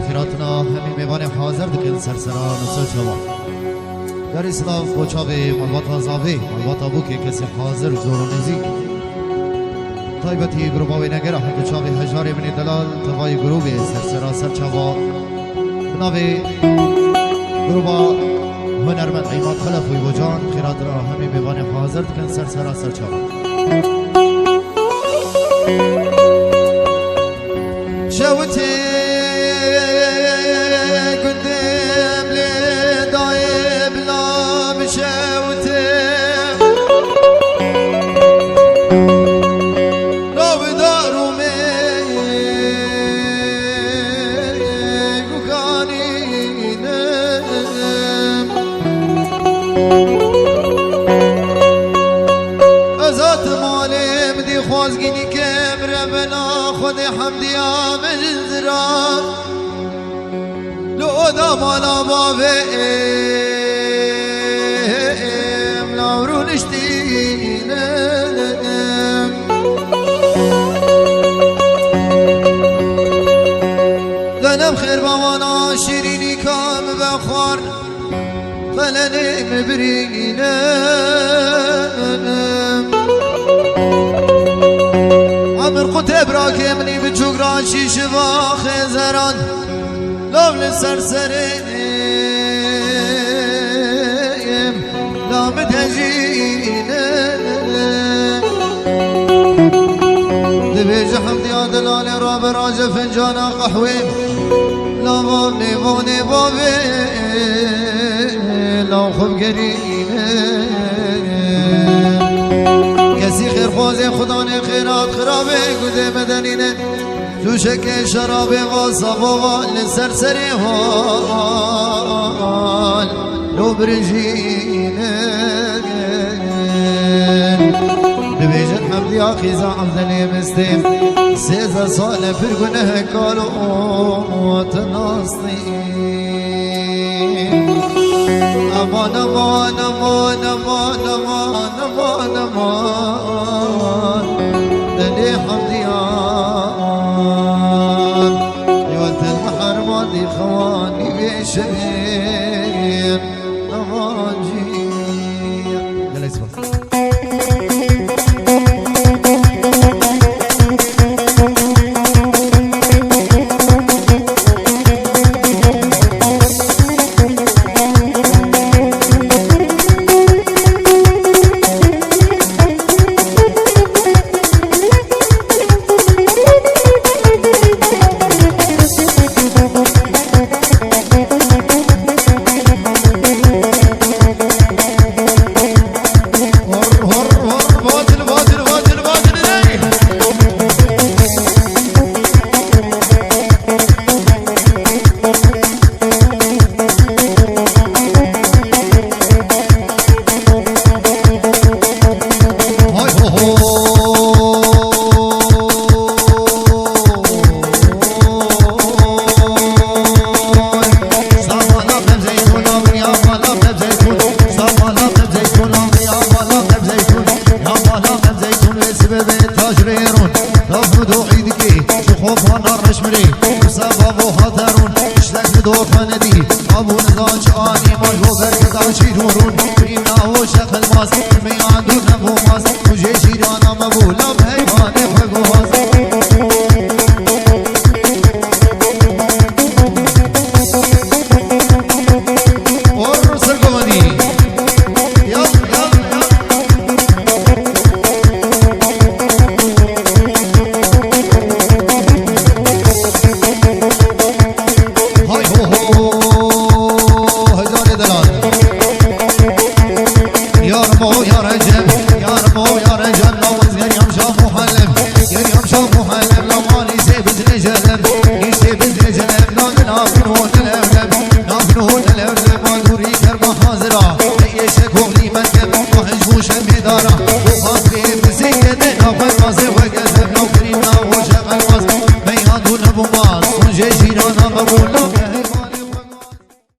خیراتنا همین میوان حاضر دکن سرسران سر شما در اسلاف بچاوی ملبات آزاوی ملبات آبو که کسی حاضر زورونزی طایبتی گروباوی نگره حق چاوی هجاری منی دلال توای گروبی سرسران سر چوا بناوی گروبا هنرمند عیماد خلف و جان خیراتنا همین میوان حاضر دکن سرسران سر چوا شوتي قدام لي ضايب لا مشوتي لو بدارو ميك وكاني نام ازات مالي مدي خوازقيني كامرة بنا خذي حمدي عامل زرار لو دا مالا بابي ملاورو نشتينا ذنب خير بوانا شيريني كام بخار خلني مبرينا عمر قتب راكي مني بتشوق راشي شفا خيزران لو للسرسرين لا متهجينا دبيج حمدي عدلالي راب راجة فنجانا قحوين لا بابني بابني بابي لا خب قرينا کسی خیر خوازه خدا نه خیرات خرابه گوده مدنینه جوشک شرابه و صفا لسرسری حال لو برنجینه ببیجن حمدی آخیزا عمدنی مستیم 13 سال پر گنه کالو تناستیم امان امان امان امان امان امان امان دلی حمدیان یوت البحر مادی خوانی بیشین امان جی یلا اسمع ابو نزاج آنی مالو برگدا شیرون پریمنا و شکل ماز میان دو نبو ماز مجھے شیرانا مبولا بھیوان بھگواز اور سرگوانی Dara, bu hasbi bizi yedin, afay mazı